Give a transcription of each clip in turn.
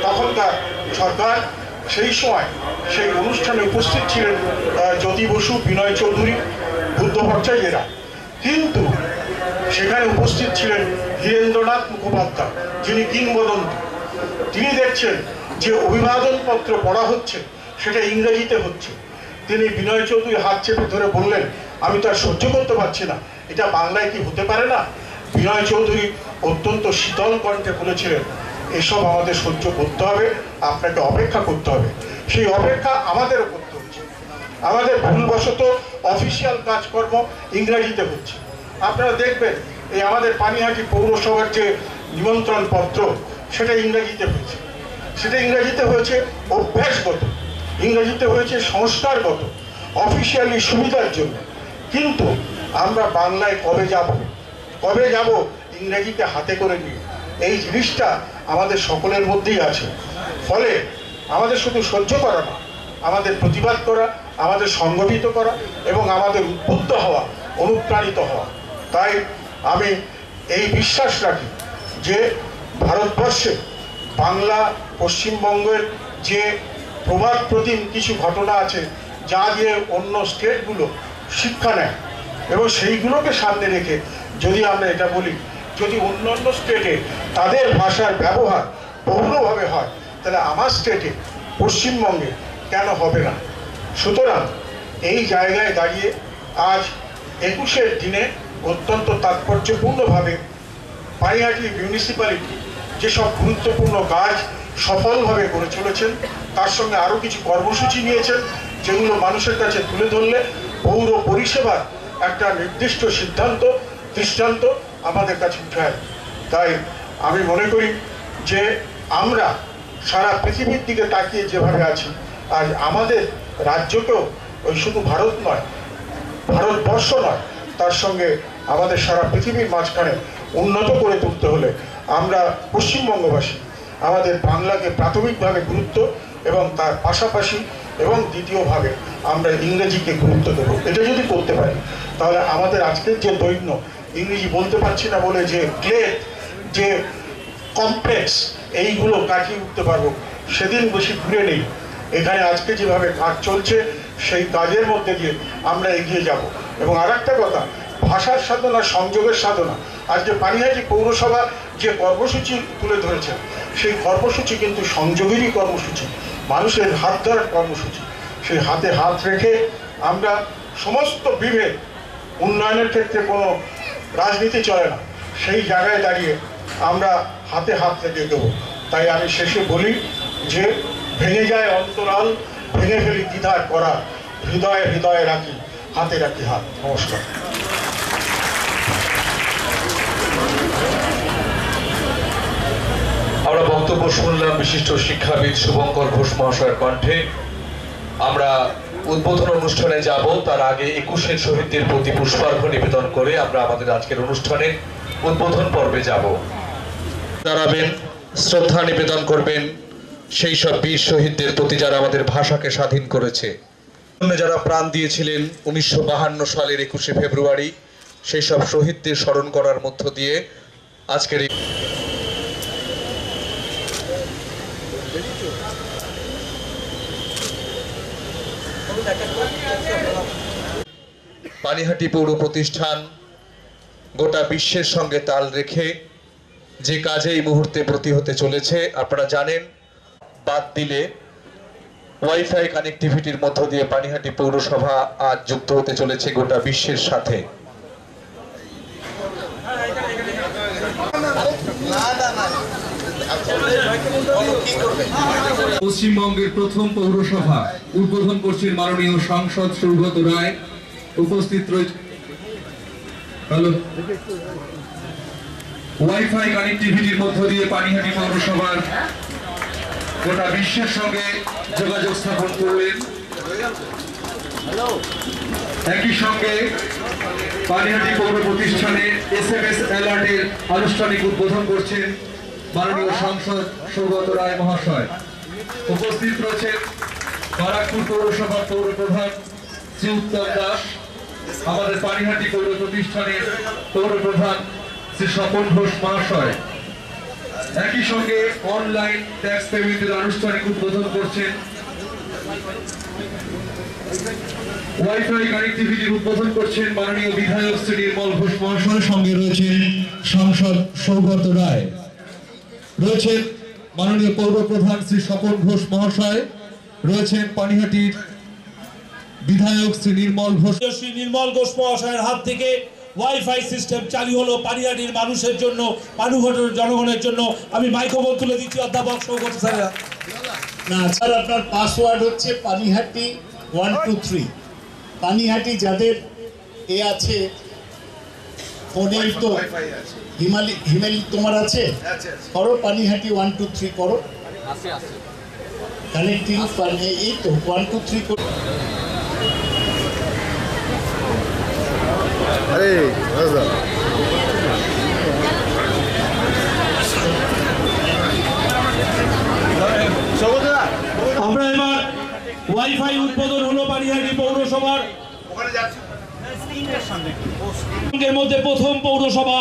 তখনকার সরকার সেই সময় সেই অনুষ্ঠানে উপস্থিত ছিলেন জ্যোতি বসু, বিনয় চৌধুরী, বুদ্ধ ভট্টাচার্যেরা, কিন্তু সেখানে উপস্থিত ছিলেন ধীরেন্দ্রনাথ মুখোপাধ্যায়, যিনি কিংবদন্তি। তিনি দেখছেন যে অভিবাদনপত্র পড়া হচ্ছে সেটা ইংরেজিতে হচ্ছে। তিনি বিনয় চৌধুরীর হাত চেপে ধরে বললেন, আমি তো আর সহ্য করতে পারছি না, এটা বাংলায় কি হতে পারে না? বিনয় চৌধুরী অত্যন্ত শীতল কণ্ঠে বলেছিলেন, এসব আমাদের সহ্য করতে হবে, আপনাকে অপেক্ষা করতে হবে। সেই অপেক্ষা আমাদেরও করতে হচ্ছে। আমাদের ভুলবশত অফিসিয়াল কাজকর্ম ইংরাজিতে হচ্ছে। আপনারা দেখবেন এই আমাদের পানিহাটি পৌরসভার যে নিমন্ত্রণ পত্র সেটা ইংরেজিতে হয়েছে। সেটা ইংরেজিতে হয়েছে অভ্যাসগত, ইংরেজিতে হয়েছে সংস্কারগত, অফিসিয়ালি সুবিধার জন্য। কিন্তু আমরা বাংলায় কবে যাব ইংরেজিতে হাতে করে নিয়ে? এই জিনিসটা আমাদের সকলের মধ্যেই আছে। ফলে আমাদের শুধু সহ্য করা না, আমাদের প্রতিবাদ করা, আমাদের সংগঠিত করা এবং আমাদের উদ্বুদ্ধ হওয়া, অনুপ্রাণিত হওয়া। তাই আমি এই বিশ্বাস রাখি যে ভারতবর্ষে বাংলা, পশ্চিমবঙ্গের যে প্রবাদ প্রতিম কিছু ঘটনা আছে যা দিয়ে অন্য স্টেটগুলো শিক্ষা নেয়, এবং সেইগুলোকে সামনে রেখে যদি আমরা এটা বলি, যদি অন্যান্য স্টেটে তাদের ভাষার ব্যবহার বহুলভাবে হয়, তাহলে আমার স্টেটে পশ্চিমবঙ্গে কেন হবে না? সুতরাং এই জায়গায় দাঁড়িয়ে আজ 21-এর দিনে অত্যন্ত তাৎপর্যপূর্ণভাবে পানিহাটি মিউনিসিপ্যালিটি যেসব গুরুত্বপূর্ণ কাজ সফলভাবে করে চলেছেন, তার সঙ্গে আরও কিছু কর্মসূচি নিয়েছেন, যেগুলো মানুষের কাছে তুলে ধরলে পৌর পরিষেবার একটা নির্দিষ্ট দৃষ্টান্ত আমাদের কাছে উঠায়। তাই আমি মনে করি যে আমরা সারা পৃথিবীর দিকে তাকিয়ে যেভাবে আছি, আজ আমাদের রাজ্যকেও ওই শুধু ভারতবর্ষ নয়, তার সঙ্গে আমাদের সারা পৃথিবীর মাঝখানে উন্নত করে তুলতে হলে আমরা পশ্চিমবঙ্গবাসী আমাদের বাংলাকে প্রাথমিকভাবে গুরুত্ব এবং তার পাশাপাশি এবং দ্বিতীয়ভাবে আমরা ইংরেজিকে গুরুত্ব দেবো। এটা যদি করতে পারি তাহলে আমাদের আজকের যে দৈন্য, ইংরেজি বলতে পারছি না বলে যে ক্লেদ, যে কমপ্লেক্স, এইগুলো কাটিয়ে উঠতে পারবো, সেদিন বেশি দূরে নেই। এখানে আজকে যেভাবে কাজ চলছে সেই কাজের মধ্যে দিয়ে আমরা এগিয়ে যাব। এবং আর একটা কথা, ভাষার সাধনা, সংযোগের সাধনা, আজকে পানিহাটি পৌরসভা যে কর্মসূচি তুলে ধরেছে সেই কর্মসূচি কিন্তু সংযোগেরই কর্মসূচি, মানুষের হাত ধরার কর্মসূচি। সেই হাতে হাত রেখে আমরা সমস্ত বিভেদ, উন্নয়নের ক্ষেত্রে কোনো রাজনীতি চলে না, সেই জায়গায় দাঁড়িয়ে আমরা হাতে হাত রেখে দেবো। তাই আমি শেষে বলি যে ভেঙে যায় অন্তরাল, ভেঙে ফেলি দ্বিধার করা, হৃদয়ে হৃদয়ে রাখি, হাতে রাখি হাত। নমস্কার। আমরা বক্তব্য শুনলাম বিশিষ্ট শিক্ষাবিদ শুভঙ্কর ঘোষ মহাশয়ের কণ্ঠে। আমরা উদ্বোধন অনুষ্ঠানে যাব, তার আগে 21-এর শহীদদের প্রতি পুষ্পার্ঘ্য নিবেদন করে আমরা আমাদের আজকের অনুষ্ঠানে উদ্বোধন পর্বে যাব। দাঁড়াবেন, শ্রদ্ধা নিবেদন করবেন সেই সব বীর শহীদদের প্রতি যারা আমাদের ভাষাকে স্বাধীন করেছে, যারা প্রাণ দিয়েছিলেন 1952 সালের 21শে ফেব্রুয়ারি। সেই সব শহীদদের স্মরণ করার মধ্য দিয়ে আজকের এই পানিহাটি পৌর প্রতিষ্ঠান গোটা বিশ্বের সঙ্গে তাল রেখে যে কাজে এই মুহূর্তে ব্রতী হতে চলেছে, আপনারা জানেন, বাদ দিলে ওয়াইফাই কানেক্টিভিটির মধ্য দিয়ে পানিহাটি পৌরসভা আজ যুক্ত হতে চলেছে গোটা বিশ্বের সাথে। পশ্চিমবঙ্গের প্রথম পৌরসভা উদ্বোধন করছেন মাননীয় সাংসদ সৌগত রায়। উপস্থিত রয়েছে ওয়াইফাই কানেক্টিভিটির মধ্য দিয়ে পানিহাটি পৌরসভার গোটা বিশ্বের সঙ্গে যোগাযোগ স্থাপন করলেন। একই সঙ্গে পানিহাটি পৌর প্রতিষ্ঠানে SMS অ্যালার্টের আনুষ্ঠানিক উদ্বোধন করছেন মাননীয় সাংসদ সৌগত রায় মহাশয়। উপস্থিত রয়েছেন বারাকপুর পৌরসভার পৌর প্রধান শ্রী উত্তম দাস, আমাদের পানিহাটি পৌর প্রতিষ্ঠানের পৌর প্রধান শ্রী স্বপন ঘোষ মহাশয়, একই সঙ্গে অনলাইন ট্যাক্স পেমেন্টের আনুষ্ঠানিক উদ্বোধন করছেন। ওয়াইফাই কানেক্টিভিটির উদ্বোধন করছেন মাননীয় বিধায়ক শ্রী নির্মল ঘোষ মহাশয়। সঙ্গে রয়েছেন সাংসদ সৌগত রায়, রয়েছেন মাননীয় পৌর প্রধান শ্রী স্বপন ঘোষ মহাশয়, রয়েছেন পানিহাটির বিধায়ক শ্রী নির্মল ঘোষ। শ্রী নির্মল ঘোষ মহাশয়ের হাত থেকে ওয়াইফাই সিস্টেম চালু হলো পানিহাটির মানুষের জন্য, পানুঘাটের জনগণের জন্য। আমি মাইক্রোফোন তুলে দিচ্ছি অধ্যাপক সৌগত স্যারের। না স্যার, আপনার পাসওয়ার্ড হচ্ছে পানিহাটি 123। পানিহাটি যাদের এ আছে ফোনে, তো হিমালি তোমার আছে, করো পানিহাটি 123 করো, কানেক্টিং এই তো 123 করো। আরে আমরা এবার ওয়াইফাই উদ্বোধন হলো পানিহাটি পৌরসভার মধ্যে প্রথম পৌরসভা।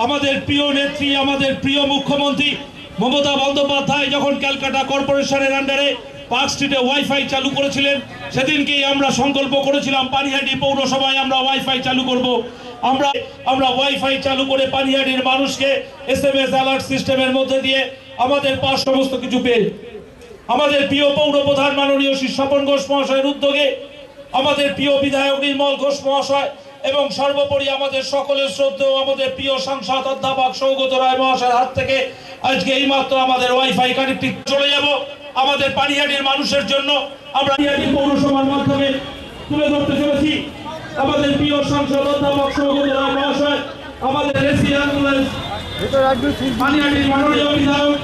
আমাদের প্রিয় নেত্রী, আমাদের প্রিয় মুখ্যমন্ত্রী মমতা বন্দ্যোপাধ্যায় যখন ক্যালকাটা কর্পোরেশনের আন্ডারে পার্ক স্ট্রিটে ওয়াইফাই চালু করেছিলেন, সেদিনকেই আমরা সংকল্প করেছিলাম পানিহাটি পৌরসভায় আমরা ওয়াইফাই চালু করব। আমরা ওয়াইফাই চালু করে পানিহাটির মানুষকে SMS অ্যালার্ট সিস্টেমের মধ্যে দিয়ে আমাদের পাশ সমস্ত কিছু পেয়ে আমাদের প্রিয় পৌর প্রধান মাননীয় শ্রী স্বপন ঘোষ মহাশয়ের উদ্যোগে, আমাদের প্রিয় বিধায়ক নির্মল ঘোষ মহাশয় এবং সর্বোপরি আমাদের সকলের শ্রদ্ধেয় আমাদের প্রিয় সাংসদ অধ্যাপক সৌগত রায় মহাশয়ের হাত থেকে আজকে এইমাত্র আমাদের ওয়াইফাই কানেক্টিং চলে যাব আমাদের পানিহাটির মানুষের জন্য। আমরা পানিহাটি পৌরসভার মাধ্যমে তুলে ধরতে চলেছি আমাদের প্রিয় সাংসদ অধ্যাপক সৌগত রায় মহাশয়, আমাদের এসি অ্যাম্বুলেন্স পানিহাটির মাননীয় বিধায়ক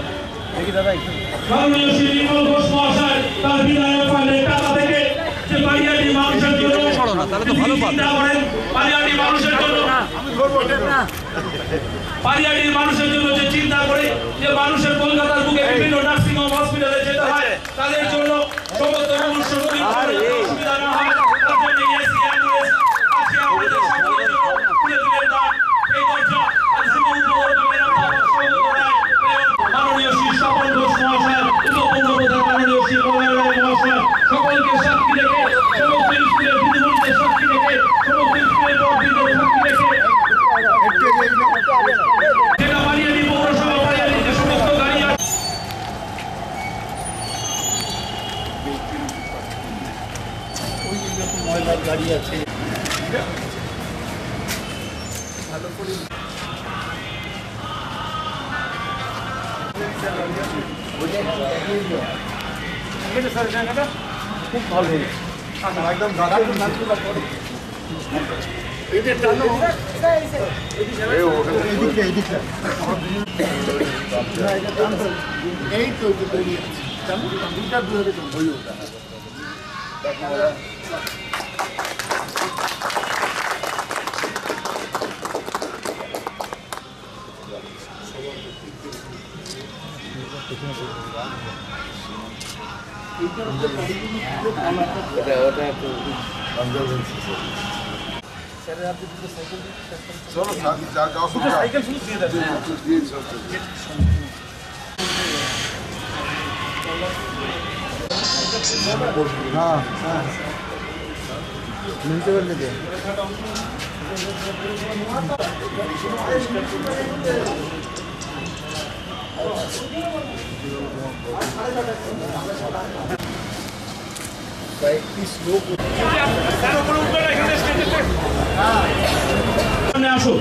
মাননীয় শ্রী নির্মল ঘোষ মহাশয় তার বিধায়ক ফান্ডের টাকা থেকে যে পানিহাটির মানুষের জন্য চিন্তা করেন, পানিহাটির মানুষের জন্য পানিহাটির মানুষের জন্য যে চিন্তা করে যে মানুষের কলকাতার বুকে বিভিন্ন নার্সিং হোম হসপিটালে যেতে হয়, তাদের জন্য সমস্ত সুবিধা না হয় তার জন্য এসি অ্যাম্বুলেন্স আজকে আমাদের সকলের জন্য খুলে দিলেন তার এই দরজা। আর শুভ উদ্বোধন করবেন অধ্যাপক সৌগত রায় এবং মাননীয় শ্রী স্বপন ঘোষ মহাশয়, উপপৌরপ্রধান মাননীয় শ্রী মলয় রায় মহাশয়। সকলকে সাক্ষী রেখে, সমস্ত স্কুলের দিদিমণিদের সাক্ষী রেখে, সমস্ত স্কুলের বড়দিদের সাক্ষী রেখে যেটা পানিহাটি পৌরসভা পানিহাটিতে সমস্ত গাড়ি ময়লার গাড়ি আছে। খুব ভালো একদম এই তো বেরিয়ে সাইকেল শুধু দিয়ে দেবে। হ্যাঁ হ্যাঁ মিলতে পারলে দে। আসো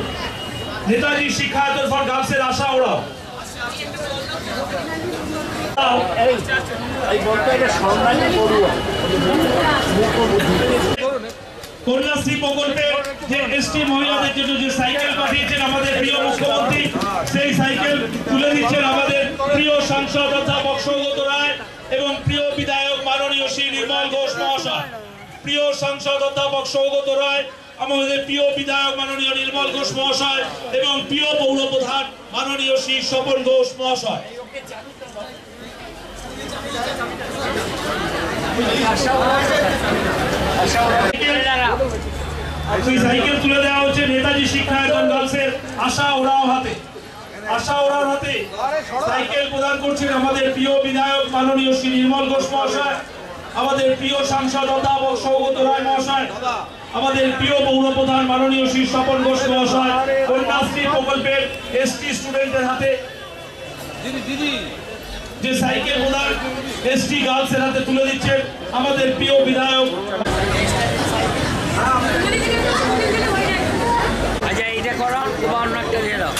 নেতাজি শিক্ষায়তন ফর গার্লসের আশা ওরাও কন্যাশ্রী প্রকল্পে যে এসটি মহিলাদের জন্য যে সাইকেল পাঠিয়েছেন আমাদের প্রিয় মুখ্যমন্ত্রী, সেই সাইকেল তুলে দিচ্ছেন আমাদের প্রিয় সাংসদ অধ্যাপক সৌগত রায় এবং প্রিয় বিধায়ক মাননীয় শ্রী নির্মল ঘোষ মহাশয়। প্রিয় সাংসদ অধ্যাপক সৌগত রায়, আমাদের প্রিয় বিধায়ক মাননীয় নির্মল ঘোষ মহাশয় এবং প্রিয় পৌর প্রধান মাননীয় শ্রী স্বপন ঘোষ মহাশয়। সাইকেল তুলে দেওয়া হচ্ছে নেতাজি শিক্ষায়তন গার্লসের আশা ওরাও হাতে। আশা ওরার হাতে সাইকেল প্রদান করছেন আমাদের প্রিয় বিধায়ক মাননীয় শ্রী নির্মল ঘোষ মহাশয়, আমাদের প্রিয় সাংসদ অধ্যাপক সৌগত রায় মহাশয়, আমাদের প্রিয় পৌর প্রধান মাননীয় শ্রী স্বপন ঘোষ মহাশয়, কন্যাশ্রী প্রকল্পের এসটি স্টুডেন্টের হাতে যে সাইকেল প্রদান এসটি গার্লসের হাতে তুলে দিচ্ছেন আমাদের প্রিয় বিধায়ক। আচ্ছা এইটা করো, তোমার অন্য একটা দিয়ে দাও।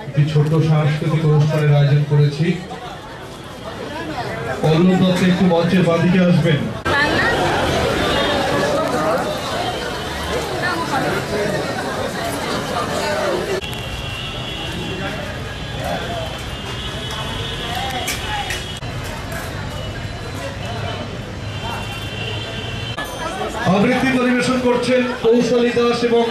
একটি ছোট্ট সাংস্কৃতিক অনুষ্ঠানের আয়োজন করেছি। পল্লব দত্ত একটু মঞ্চের বাদিকে আসবেন। আবৃত্তি পরিবেশন করছেন কৌশলী দাস এবং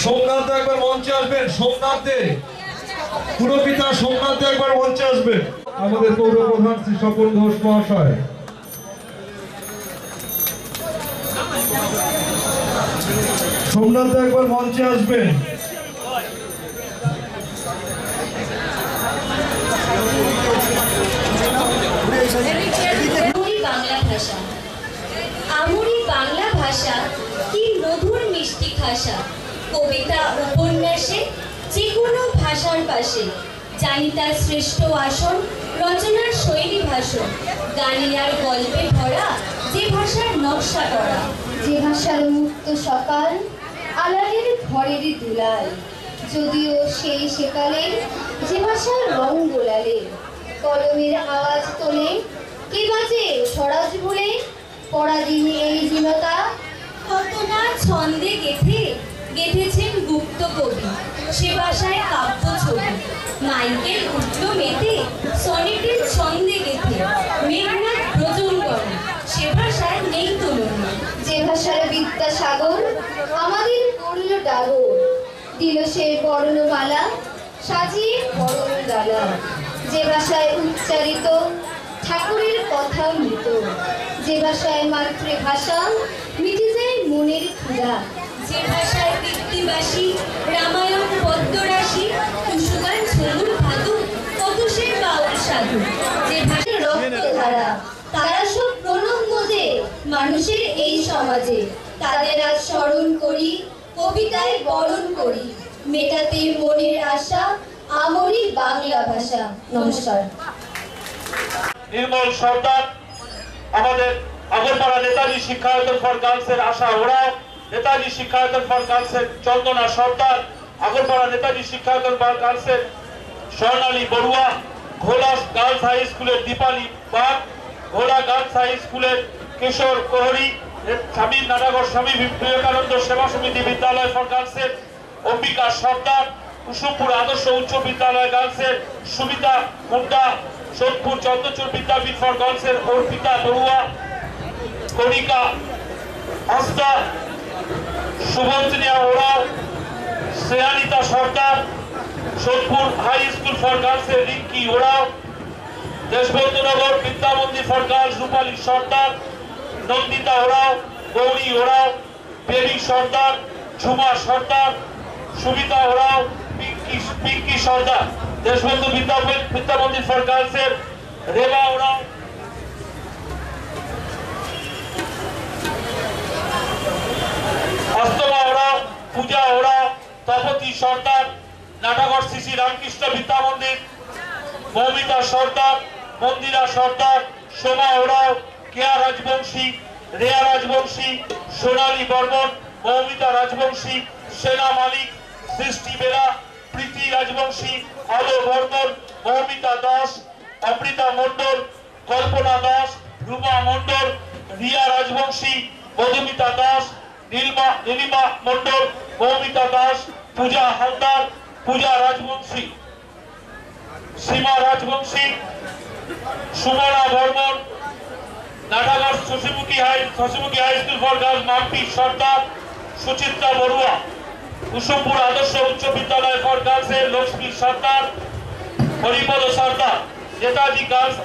সোমনাথ একবার মঞ্চে আসবেন। সোমনাথ দে, পুরপিতা সোমনাথ দে একবার মঞ্চে আসবেন। আমাদের পৌর প্রধান শ্রী স্বপন ঘোষ মহাশয়, সোমনাথ দে একবার মঞ্চে আসবেন। বাংলা ভাষা, আমরি বাংলা ভাষা কি মধুর মিষ্টি ভাষা। কবিতা উপন্যাসে যে কোনো ভাষার পাশে জানি তার শ্রেষ্ঠ আসন, রচনার শৈলী ভাষণ, গানে আর গল্পে ভরা যে ভাষার নকশা করা, যে ভাষার মুক্ত সকাল আলালের ঘরের দুলাল, যদিও সেই সেকালে যে ভাষার রং গোলালে, কলমের আওয়াজ তোলে কে বাজে স্বরাজ বলে, পরাধীন এই দীনতা কত না ছন্দে গেঁথেছেন গুপ্ত কবি, সে ভাষায় কাব্য ছবি, মাইকেল উঠল মেতে সনেটের ছন্দে গেঁথে, মেঘনাথ ব্রজন করে সে ভাষায় নেই তুলনা, যে ভাষার বিদ্যাসাগর আমাদের করল ডাগর, দিল সে বর্ণমালা সাজিয়ে বরণ ডালা, যে ভাষায় উচ্চারিত ঠাকুরের কথা মৃত, যে ভাষায় মাতৃভাষা মিটে যায় মনের ক্ষুধা, যে ভাষায় কীর্তিবাসী রামায়ণ পদ্মরাশি, কুসুগান ঝুমুর ভাদু কত সে বাউল সাধু, যে ভাষায় রক্তধারা তারা সব প্রণম্য যে মানুষের এই সমাজে, তাদের আজ স্মরণ করি কবিতায় বরণ করি, মেটাতে মনের আশা আমরি বাংলা ভাষা। নমস্কার। নির্মল সর্দার, আমাদের আগরপাড়া নেতাজি শিক্ষায়তন ফর গার্লসের আশা ওরাও, নেতাজি শিক্ষায়তন ফর গার্লসের চন্দনা সর্দার, আগরপাড়া নেতাজি শিক্ষায়তন ফর গার্লসের স্বর্ণালী বড়ুয়া, ঘোলা গার্লস হাই স্কুলের দীপালি বাগ, ঘোলা গার্লস হাই স্কুলের কিশোর কোহরি, স্বামী নাটাগর স্বামী বিবেকানন্দ সেবা সমিতি বিদ্যালয় ফর গার্লসের অম্বিকা সর্দার, কুসুমপুর আদর্শ উচ্চ বিদ্যালয় গার্লসের সুমিতা মুন্ডা, সোদপুর চন্দ্রচূড় বিদ্যাপীঠ ফর গার্লসের Arpita Barua, Kanika Hansda, Shubhanjania Oraon, Shreyanita Sardar, Sodepur high school for গার্লসের রিঙ্কি ওরাও, দেশবন্ধুনগর বিদ্যা মন্দির ফর গার্লস রূপালী সর্দার, নন্দিতা ওরাও, গৌরী ওরাও, বেবি সর্দার, ঝুমা সর্দার, সুমিতা ওরাও, পিঙ্কি সর্দার, দেশবন্ধু বিদ্যা মন্দির ফর গার্লসের রেবা ওরাও, অস্তমা ওরাও, পূজা ওরাও, তপতি সর্দার, নাটাগড় শ্রী রামকৃষ্ণ বিদ্যা মন্দির, মৌমিতা সর্দার, মন্দিরা সর্দার, সোমা ওরাও, কেয়া রাজবংশী, রেয়া রাজবংশী, সোনালী বর্মন, মৌমিতা রাজবংশী, সেনা মালিক, সৃষ্টি Bera, Priti Rajbanshi, Alo Barman, Moumita Das, Amrita Mondal, Kalpana Das, Ruma Mondal, Riya Rajbanshi, Madhumita Das, Nilima Mondal, Moumita Das, Puja Halder, Puja Rajbanshi, Sima Rajbanshi, Sumana Barman, Natagarh Sashimukhi high school for girls Mampi Sardar, Suchitra Barua, Kusumpur Adarsha Uchcha Vidyalaya for গার্লসের লক্ষ্মী সর্দার, হরিপদ সর্দার, নেতাজি গার্লস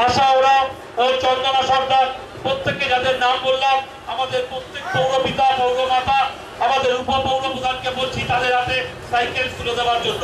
আশা ওরাও ও চন্দনা সর্দার, প্রত্যেককে যাদের নাম বললাম, আমাদের প্রত্যেক পৌরপিতা পৌরমাতা আমাদের উপপৌর প্রধানকে বলছি তাদের হাতে সাইকেল তুলে দেওয়ার জন্য।